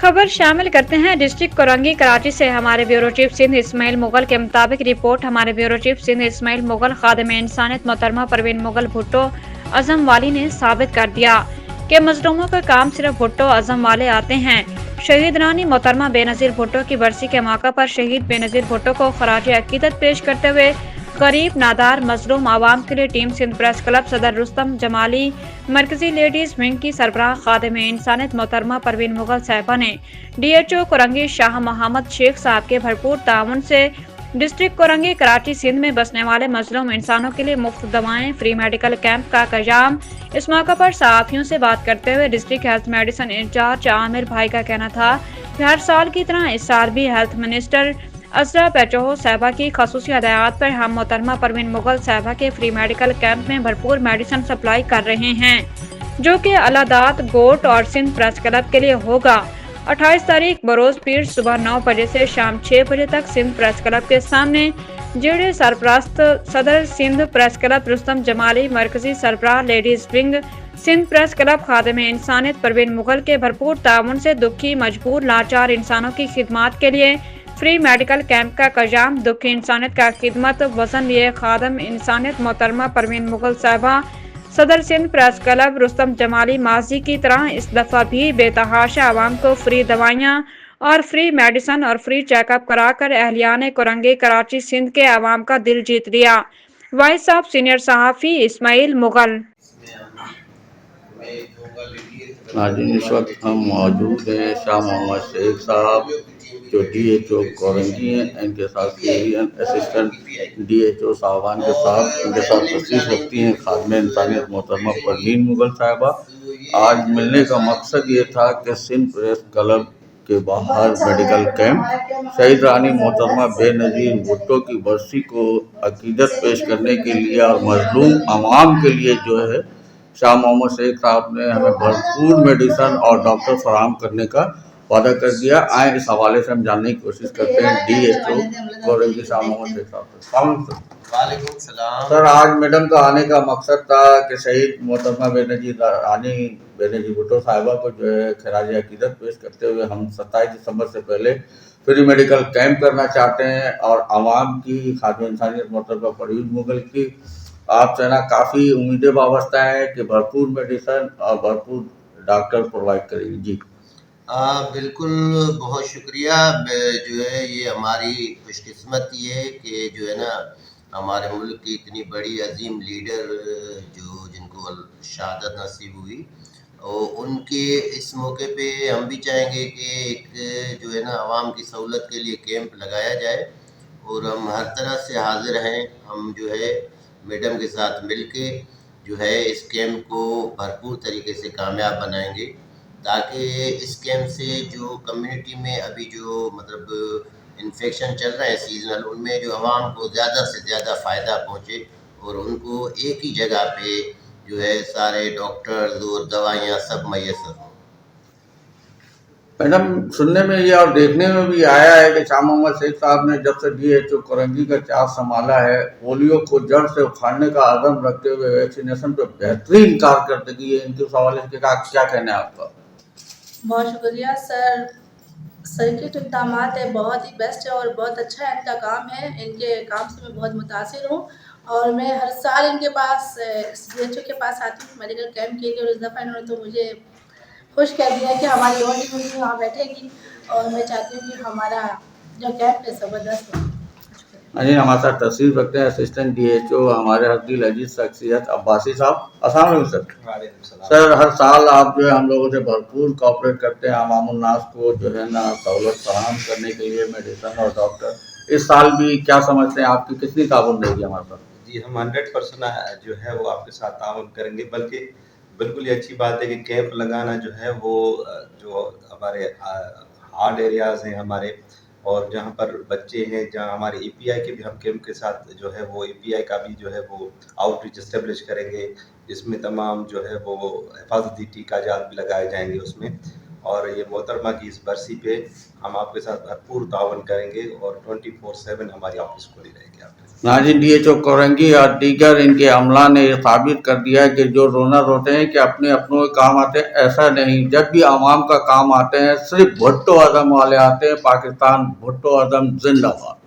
खबर शामिल करते हैं डिस्ट्रिक्ट कोरंगी कराची से। हमारे ब्यूरो चीफ सिंध इस्माइल मुगल के मुताबिक रिपोर्ट हमारे ब्यूरो चीफ सिंध इस्माइल मुगल खादिम इंसानियत मोहतरमा परवीन मुगल भुट्टो अजम वाली ने साबित कर दिया कि मजलूमों का काम सिर्फ भुट्टो अजम वाले आते हैं। शहीद रानी मोहतरमा बेनजीर भुट्टो की बरसी के मौका पर शहीद बेनजीर भुट्टो को खराज अकीदत पेश करते हुए गरीब नादार मजलूम आवाम के लिए टीम सिंध प्रेस क्लब सदर रुस्तम जमाली मरकजी लेडीज विंग की सरबराह खादिम इंसानियत मोहतरमा परवीन मुगल साहिबा ने DHO कोरंगी शाह मोहम्मद शेख साहब के भरपूर ताउन से डिस्ट्रिक्ट कोरंगी कराची सिंध में बसने वाले मजलूम इंसानों के लिए मुफ्त दवाएं फ्री मेडिकल कैंप का क़याम। इस मौके पर सहाफ़ियों से बात करते हुए district health medicine incharge Aamir भाई का कहना था कि हर साल की तरह इस साल भी हेल्थ मिनिस्टर असरा पेचोहो साहिबा की खसूसी हदायत पर हम मोहतरमा परवीन मुगल साहिबा के फ्री मेडिकल कैंप में भरपूर मेडिसिन सप्लाई कर रहे हैं, जो कि अलादात गोट और सिंध प्रेस क्लब के लिए होगा। 28 तारीख बरोज पीर सुबह 9 बजे से शाम 6 बजे तक सिंध प्रेस क्लब के सामने जेडे सरपरस्त सदर सिंध प्रेस क्लब रुस्तम जमाली मरकजी सरबराह ladies wing Sindh press club खादिम इंसानियत परवीन मुगल के भरपूर ताउन से दुखी मजबूर लाचार इंसानों की खिदमत के लिए फ्री मेडिकल कैंप का क़याम। दुखी इंसानियत का खिदमत वजन लिए खादिम इंसानियत मोहतरमा परवीन मुगल साहिबा सदर सिंध प्रेस क्लब रुस्तम जमाली माजी की तरह इस दफ़ा भी बेतहाशा आवाम को फ्री दवाइयाँ और फ्री मेडिसन और फ्री चेकअप कराकर अहलियान कोरंगी कराची सिंध के आवाम का दिल जीत लिया। वाइस ऑफ सीनियर सहाफ़ी इस्माइल मुगल। नाज़रीन, इस वक्त हम मौजूद हैं शाह मोहम्मद शेख साहब जो DHO कोरंगी हैं, इनके साथ एरियन असिस्टेंट DHO साहबान के साथ इनके साथ तशरीफ़ रखती हैं खादिम इंसानियत मोहतरमा परवीन मुगल साहिबा। आज मिलने का मकसद ये था कि सिंध प्रेस क्लब के बाहर मेडिकल कैंप शहीद रानी मोहतरमा बेनजीर भुट्टो की बरसी को अकीदत पेश करने के लिए और मजलूम आवाम के लिए जो है शाह मोहम्मद शेख साहब ने हमें भरपूर मेडिसन और डॉक्टर फराहम करने का वादा कर दिया। आए इस हवाले से हम जानने की कोशिश करते हैं DHO कोरंगी शाह मोहम्मद शेख साहब से। वालेकुम सलाम। सर, आज मैडम का आने का मकसद था कि शहीद मोहतरमा बेनजीर रानी बेनजीर भुट्टो साहिबा को जो है खराज अकीदत पेश करते हुए हम 27 दिसंबर से पहले फ्री मेडिकल कैंप करना चाहते हैं और आवाम की खादिम इंसानियत मोहतरमा परवीन मुगल की आपसे ना काफ़ी उम्मीदें वाबस्ता है कि भरपूर मेडिसन और भरपूर डॉक्टर प्रोवाइड करेंगे। जी बिल्कुल, बहुत शुक्रिया। जो है ये हमारी खुशकिस्मती है कि जो है ना हमारे मुल्क की इतनी बड़ी अजीम लीडर जिनको शहादत नसीब हुई और उनके इस मौके पे हम भी चाहेंगे कि एक जो है ना आवाम की सहूलत के लिए कैंप लगाया जाए और हम हर तरह से हाजिर हैं। हम जो है मैडम के साथ मिलके जो है इस कैंप को भरपूर तरीके से कामयाब बनाएंगे ताकि इस कैंप से जो कम्युनिटी में अभी जो मतलब इन्फेक्शन चल रहा है सीजनल, उनमें जो आवाम को ज़्यादा से ज़्यादा फ़ायदा पहुँचे और उनको एक ही जगह पे जो है सारे डॉक्टर्स और दवाइयाँ सब मैसर हों। मैडम, सुनने में ये और देखने में भी आया है कि शाह मोहम्मद शेख साहब ने जब से DHO कोरंगी का चार्ज संभाला है पोलियो को जड़ से उखाड़ने का अज़म रखते हुए वैक्सीनेशन पे बेहतरीन कारकर्दगी है। इनके हवाले से क्या कहना है आपका? बहुत शुक्रिया सर। सर के जो इक़दाम है बहुत ही बेस्ट है और बहुत अच्छा है इनका काम है। इनके काम से मैं बहुत मुतासिर हूँ और मैं हर साल इनके पास DHO के पास आती हूँ मेडिकल कैंप के लिए और इस दफ़ा इन्होंने तो मुझे खुश कर दिया कि हमारी और टीम वहाँ बैठेगी और मैं चाहती हूँ कि हमारा जो कैंप है ज़बरदस्त हो। अजी, हमारे साथ तशरीफ रखते हैं असिस्टेंट DHO हमारे हर दिल अजीज शख्सियत अब्बासी साहब। अस्सलाम वालेकुम सर। सर, हर साल आप जो है हम लोगों से भरपूर कोऑपरेट करते हैं अवामुन्नास को जो है ना सहूलत फराहम करने के लिए मेडिसन और डॉक्टर। इस साल भी क्या समझते हैं आपकी कितनी ताउन रहेगी हमारे साथ? जी, हम 100% जो है वो आपके साथ ताउन करेंगे। बल्कि बिल्कुल ये अच्छी बात है कि कैंप लगाना जो है वो जो हमारे हार्ड एरियाज़ हैं हमारे और जहाँ पर बच्चे हैं, जहाँ हमारे API के भी हम कैंप के साथ जो है वो API का भी जो है वो आउटरीच इस्टेब्लिश करेंगे, जिसमें तमाम जो है वो हिफाजती टीकाजात भी लगाए जाएंगे उसमें। और ये मोहतरमा की इस बरसी पे हम आपके साथ भरपूर ताउन करेंगे और 24/7 हमारी ऑफिस खुली रहेगी आपके साथ। नाजिन DHO कोरंगी और दीगर इनके अमला ने ये साबित कर दिया है कि जो डोनर होते हैं कि अपने अपनों के काम आते हैं, ऐसा नहीं। जब भी आवाम का काम आते हैं सिर्फ भुट्टो आजम वाले आते हैं। पाकिस्तान भुट्टो आजम जिंदाबाद।